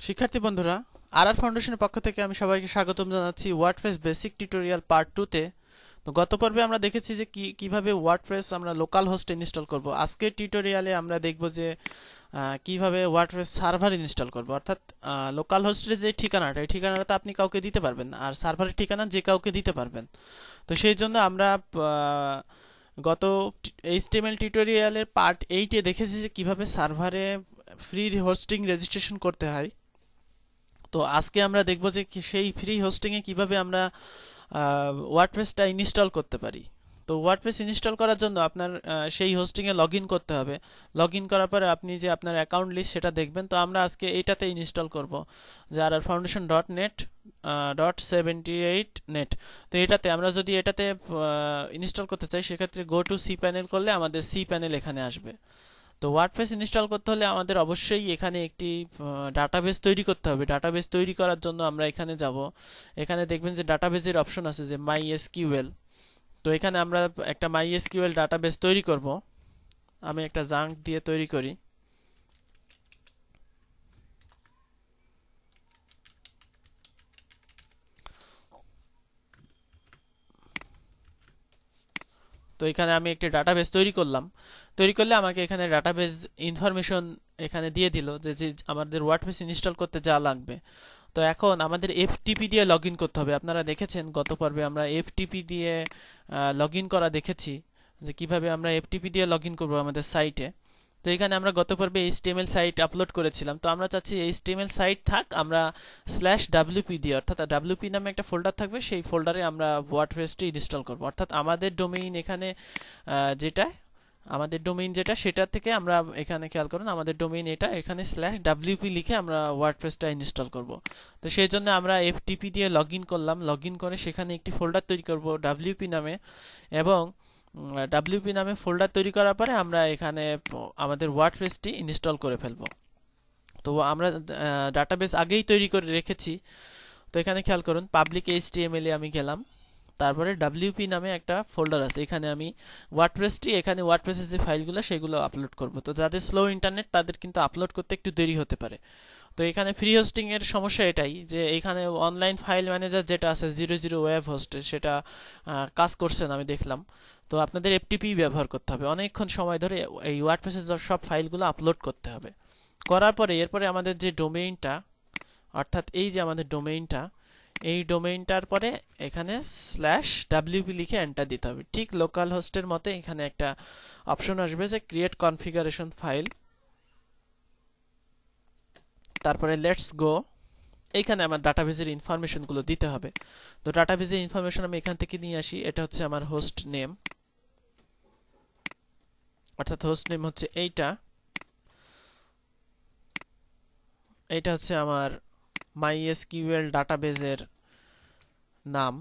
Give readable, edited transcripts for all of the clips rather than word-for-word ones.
শিক্ষার্থী বন্ধুরা, আর ফাউন্ডেশনের পক্ষ থেকে আমি সবাইকে স্বাগতম জানাচ্ছি ওয়ার্ডপ্রেস বেসিক টিউটোরিয়াল পার্ট 2 তে। তো গত পর্বে আমরা দেখেছি যে কিভাবে ওয়ার্ডপ্রেস আমরা লোকাল হোস্টে ইনস্টল করব। আজকের টিউটোরিয়ালে আমরা দেখব যে কিভাবে ওয়ার্ডপ্রেস সার্ভার ইনস্টল করব, অর্থাৎ লোকাল হোস্টের যে ঠিকানাটা, এই ঠিকানাটা আপনি কাউকে দিতে পারবেন না, আর সার্ভারের ঠিকানা যে কাউকে দিতে পারবেন। তো সেই জন্য আমরা গত এইচটিএমএল টিউটোরিয়ালের পার্ট 8 এ দেখেছি যে কিভাবে সার্ভারে ফ্রি হোস্টিং রেজিস্ট্রেশন করতে হয়। তো আজকে আমরা দেখব যে সেই ফ্রি হোস্টিং এ কিভাবে আমরা ওয়ার্ডপ্রেসটা ইনস্টল করতে পারি। তো ওয়ার্ডপ্রেস ইনস্টল করার জন্য আপনার সেই হোস্টিং এ লগইন করতে হবে। লগইন করার পরে আপনি যে আপনার অ্যাকাউন্ট লিস্ট সেটা দেখবেন। তো আমরা আজকে এইটাতে ইনস্টল করব, যে আর ফাউন্ডেশন ডট নেট .78net। তো এটাতে আমরা যদি এটাতে ইনস্টল করতে চাই, সেক্ষেত্রে গো টু সি প্যানেল করলে আমাদের সি প্যানেল এখানে আসবে। তো ওয়ার্ডপ্রেস ইনস্টল করতে হলে আমাদের অবশ্যই এখানে একটি ডাটাবেস তৈরি করতে হবে। ডাটাবেস তৈরি করার জন্য আমরা এখানে যাব। এখানে দেখবেন যে ডাটাবেসের অপশন আছে, যে মাই এসকিউএল। তো এখানে আমরা একটা মাই এসকিউএল ডাটাবেস তৈরি করব। আমি একটা জাঙ্ক দিয়ে তৈরি করি। তো এখানে আমি একটি ডাটাবেস তৈরি করলাম। তৈরি করলে আমাকে এখানে ডাটাবেস ইনফরমেশন এখানে দিয়ে দিল, যে যে আমাদের ওয়ার্ডপ্রেস ইনস্টল করতে যা লাগবে। তো এখন আমাদের এফটিপি দিয়ে লগইন করতে হবে। আপনারা দেখেছেন গত পর্বে আমরা এফটিপি দিয়ে লগইন করা দেখেছি, যে কিভাবে আমরা এফটিপি দিয়ে লগইন করব আমাদের সাইটে। তো এখানে আমরা গত পর্বে এইচটিএমএল সাইট আপলোড করেছিলাম। তো আমরা চাচ্ছি এইচটিএমএল সাইট থাক, আমরা /wp দিয়ে, অর্থাৎ wp নামে একটা ফোল্ডার থাকবে, সেই ফোল্ডারে আমরা ওয়ার্ডপ্রেসটি ইনস্টল করব। অর্থাৎ আমাদের ডোমেইন এখানে যেটা আমাদের ডোমেইন যেটা, সেটা থেকে আমরা এখানে খেয়াল করুন, আমাদের ডোমেইন এটা, এখানে /wp লিখে আমরা ওয়ার্ডপ্রেসটা ইনস্টল করব। তো সেই জন্য আমরা এফটিপি দিয়ে লগইন করলাম। লগইন করে সেখানে একটি ফোল্ডার তৈরি করব wp নামে, এবং wp নামে ফোল্ডার তৈরি করার পরে আমরা এখানে আমাদের ওয়ার্ডপ্রেসটি ইনস্টল করে ফেলব। তো আমরা ডাটাবেস আগেই তৈরি করে রেখেছি। তো এখানে খেয়াল করুন, পাবলিক এইচটিএমএল এ আমি গেলাম। তারপরে wp নামে একটা ফোল্ডার আছে, এখানে আমি এখানে ওয়ার্ডপ্রেসের যে ফাইলগুলো সেগুলো আপলোড করব। তো যাদের স্লো ইন্টারনেট তাদের কিন্তু আপলোড করতে একটু দেরি হতে পারে। তো এখানে ফ্রি হোস্টিং এর সমস্যা এটাই, যে এখানে অনলাইন ফাইল ম্যানেজার যেটা আছে 00 ওয়েব হোস্টে, সেটা কাজ করছে না আমি দেখলাম। তো আপনাদের এফটিপি ব্যবহার করতে হবে, অনেকক্ষণ সময় ধরে এই ওয়ার্ডপ্রেসের সব ফাইলগুলো আপলোড করতে হবে। করার পরে এরপরে আমাদের যে ডোমেইনটা, অর্থাৎ এই যে আমাদের ডোমেইনটা, এই ডোমেইনটার পরে এখানে /wp লিখে এন্টার দিতে হবে। ঠিক লোকাল হোস্টের মতো এখানে একটা অপশন আসবে, যে ক্রিয়েট কনফিগারেশন ফাইল। তারপরে লেটস গো। এইখানে আমার ডাটাবেসের ইনফরমেশন গুলো দিতে হবে। তো ডাটাবেসের ইনফরমেশন আমি এখান থেকে নিয়ে আসি। এটা হচ্ছে আমার হোস্ট নেম, অর্থাৎ হোস্ট নেম হচ্ছে এইটা। এটা হচ্ছে আমার মাই এসকিউএল ডাটাবেসের নাম।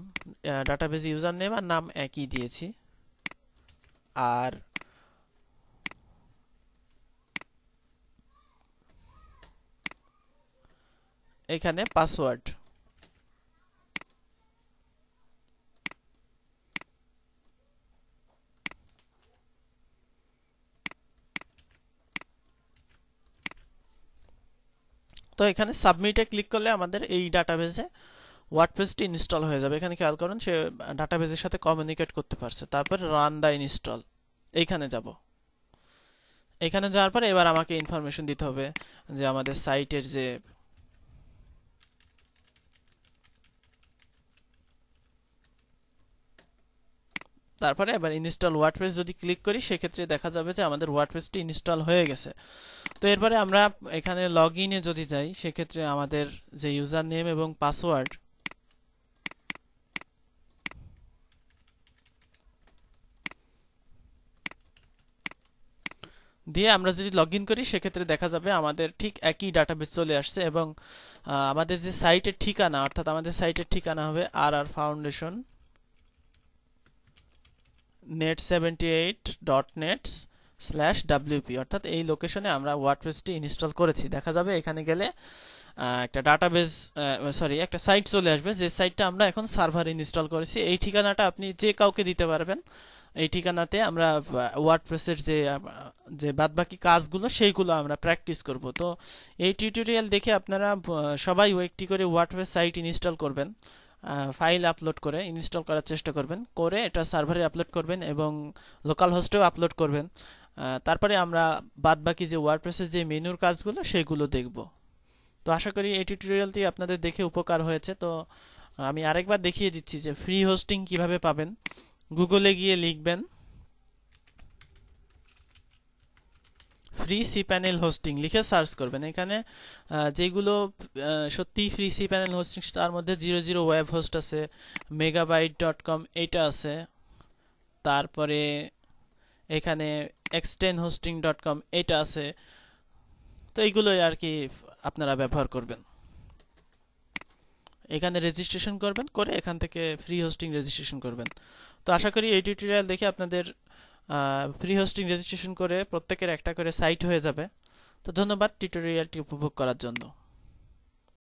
ডাটাবেস ইউজার নেম আর নাম একই দিয়েছি। আর এখানে পাসওয়ার্ড। তো এখানে সাবমিটে ক্লিক করলে আমাদের এই ডাটাবেসে ওয়ার্ডপ্রেসটি ইনস্টল হয়ে যাবে। এখানে খেয়াল করুন, সে ডাটাবেসের সাথে কমিউনিকেট করতে পারছে। তারপর রান দা ইনস্টল, এইখানে যাব। এখানে যাওয়ার পরে এবার আমাকে ইনফরমেশন দিতে হবে, যে আমাদের সাইটের যে তারপরে এবার ইনস্টল ওয়ার্ডপ্রেস যদি ক্লিক করি, সেক্ষেত্রে দেখা যাবে যে আমাদের ওয়ার্ডপ্রেসটি ইনস্টল হয়ে গেছে। তো এরপরে আমরা এখানে লগ ইনে যদি যাই, সেক্ষেত্রে আমাদের যে ইউজার নেম এবং পাসওয়ার্ড দিয়ে আমরা যদি লগ ইন করি, সেক্ষেত্রে দেখা যাবে আমাদের ঠিক একই ডাটাবেস চলে আসছে, এবং আমাদের যে সাইটের ঠিকানা, অর্থাৎ আমাদের সাইটের ঠিকানা হবে আর ফাউন্ডেশন net78.net/wp, অর্থাৎ এই লোকেশনে আমরা ওয়ার্ডপ্রেসটি ইনস্টল করেছি। দেখা যাবে এখানে গেলে একটা ডাটাবেস, একটা সাইট চলে আসবে, যে সাইটটা আমরা এখন সার্ভার ইনস্টল করেছি। এই ঠিকানাটা আপনি যে কাউকে দিতে পারবেন, এই ঠিকানাতে আমরা ওয়ার্ডপ্রেসের যে বাদবাকি কাজগুলো সেইগুলো আমরা প্র্যাকটিস করব। তো এই টিউটোরিয়াল দেখে আপনারা সবাই একটি করে ওয়ার্ডপ্রেস সাইট ইনস্টল করবেন, ফাইল আপলোড করে ইনস্টল করার চেষ্টা করবেন, করে এটা সার্ভারে আপলোড করবেন এবং লোকাল হোস্টেও আপলোড করবেন। তারপরে আমরা বাদবাকি যে ওয়ার্ডপ্রেসের যে মেনুর কাজগুলো সেগুলো দেখব। তো আশা করি এই টিউটোরিয়ালটি আপনাদের দেখে উপকার হয়েছে। তো আমি আরেকবার দেখিয়ে দিচ্ছি যে ফ্রি হোস্টিং কিভাবে পাবেন। গুগলে গিয়ে লিখবেন ফ্রি cPanel হোস্টিং, লিখে সার্চ করবেন। এখানে যেগুলো সত্যি ফ্রি cPanel হোস্টিং তার মধ্যে 00 ওয়েব হোস্ট আছে, megabyte.com এইটা আছে, তারপরে এখানে x10hosting.com এটা আছে। তো এইগুলোই আর কি আপনারা ব্যবহার করবেন। এখানে রেজিস্ট্রেশন করবেন, করে এখান থেকে ফ্রি হোস্টিং রেজিস্ট্রেশন করবেন। তো আশা করি এই টিউটোরিয়াল দেখে আপনাদের ফ্রি হোস্টিং রেজিস্ট্রেশন করে প্রত্যেকের একটা করে সাইট হয়ে যাবে। তো ধন্যবাদ টিউটোরিয়ালটি উপভোগ করার জন্য।